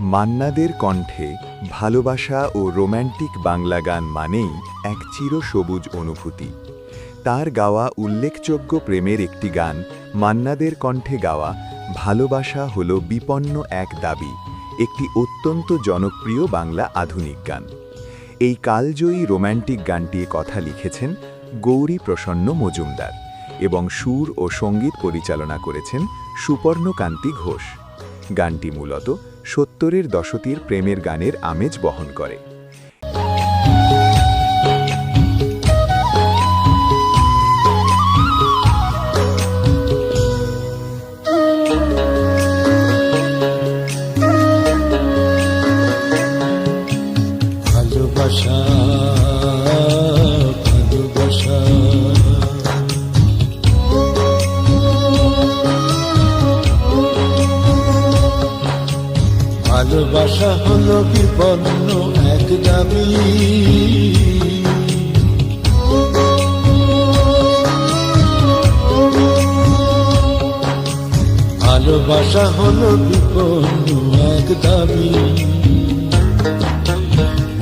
মান্নাদের কণ্ঠে ভালোবাসা ও রোম্যান্টিক বাংলা গান মানেই এক চিরসবুজ অনুভূতি। তার গাওয়া উল্লেখযোগ্য প্রেমের একটি গান মান্নাদের কণ্ঠে গাওয়া ভালোবাসা হল বিপন্ন এক দাবি, একটি অত্যন্ত জনপ্রিয় বাংলা আধুনিক গান। এই কালজয়ী রোম্যান্টিক গানটির কথা লিখেছেন গৌরী প্রসন্ন মজুমদার এবং সুর ও সঙ্গীত পরিচালনা করেছেন সুপর্ণকান্তি ঘোষ। গানটি মূলত ৭০-এর দশকের প্রেমের গানের আমেজ বহন করে। ভালোবাসা ভালোবাসা ভালোবাসা হলো বিপন্ন এক দাবি, ভালোবাসা হলো বিপন্ন এক দাবি।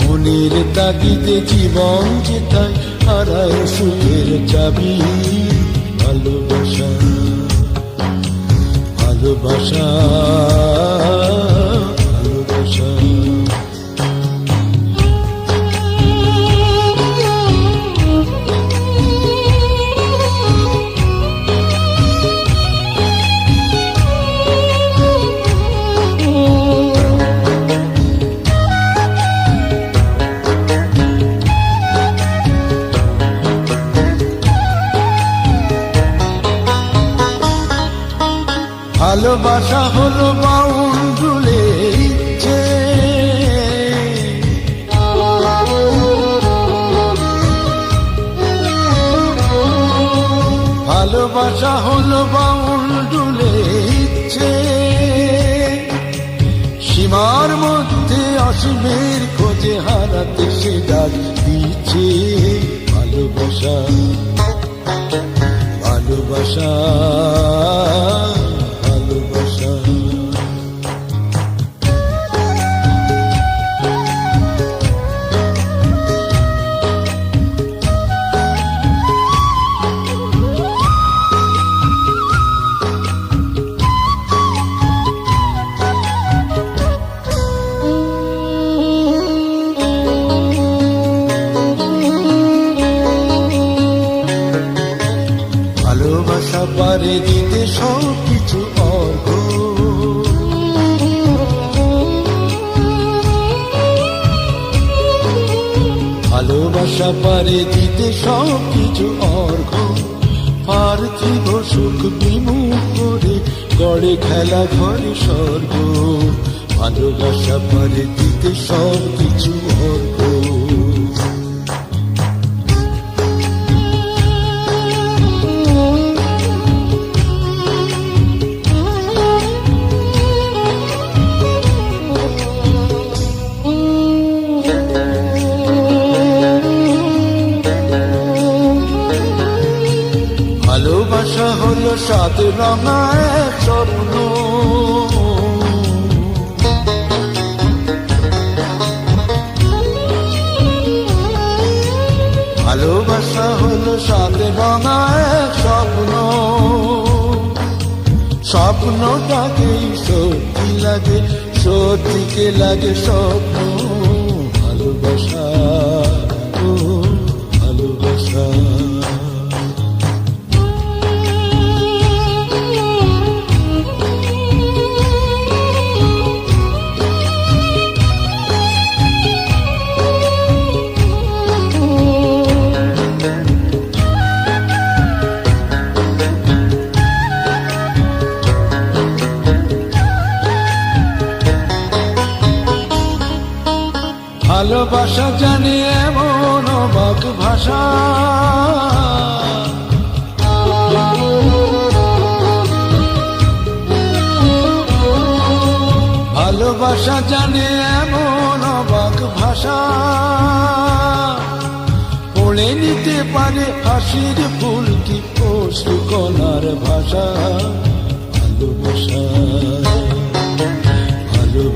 মনের তাগিদে জীবন যেতায় হারায় সুখের চাবি। ভালোবাসা ভালোবাসা ভালোবাসা ভালোবাসা হলো বাউন্ডুলে ইচ্ছে, ভালোবাসা হলো বাউন্ডুলে ইচ্ছে। সীমার মধ্যে অসীমের খোঁজে হারাতে সে ডাক দিচ্ছে। ভালোবাসা ভালোবাসা ভালোবাসা পারে দিতে সব কিছু অর্ঘ, ভালোবাসা পারে দিতে সব কিছু অর্ঘ। পার্থিব সুখ বিমুখ করে গড়ে খেলা ঘরে স্বর্গ। ভালোবাসা পারে দিতে সব কিছু অর্ঘ। ভালোবাসা হলো সাত রঙা এক স্বপ্ন, ভালোবাসা হলো সাত রঙা এক স্বপ্ন। স্বপ্নটাকেই সত্যি লাগে, সত্যিকে লাগে স্বপ্ন। ভালোবাসা ও ভালোবাসা ভালোবাসা জানে এমন অবাক ভাষা, ভালোবাসা জানে এমন অবাক ভাষা। পড়ে নিতে পারে হাসির ফুল কি অশ্রু কণার ভাষা। ভালোবাসা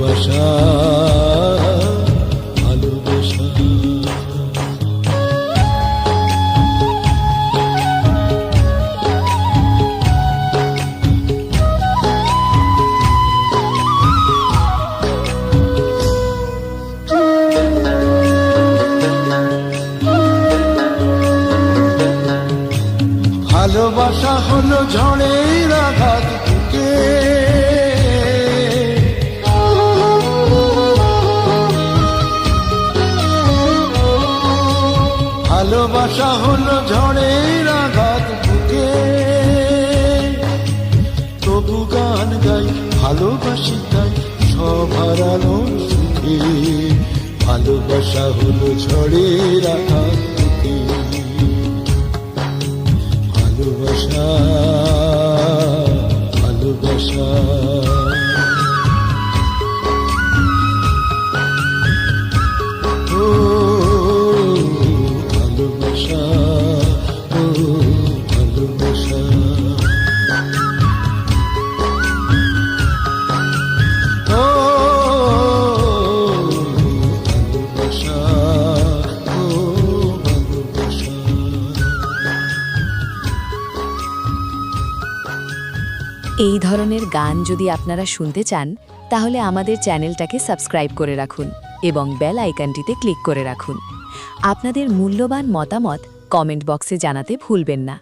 ভালোবাসা ভালোবাসা ভালোবাসা হলো ঝড়ের আঘাত বুকে ভালোবাসা হলো ঝড়ের আঘাত বুকে তবু গান গাই ভালোবাসি তাই সব হারানো সুখে ভালোবাসা হলো ঝড়ের আঘাত বুকে ভালোবাসা ভালোবাসা ও ভালোবাসা ও ভালোবাসা ও ভালোবাসা ও ভালোবাসা। এই ধরনের গান যদি আপনারা শুনতে চান তাহলে আমাদের চ্যানেলটাকে সাবস্ক্রাইব করে রাখুন এবং বেল আইকনটিতে ক্লিক করে রাখুন। আপনাদের মূল্যবান মতামত কমেন্ট বক্সে জানাতে ভুলবেন না।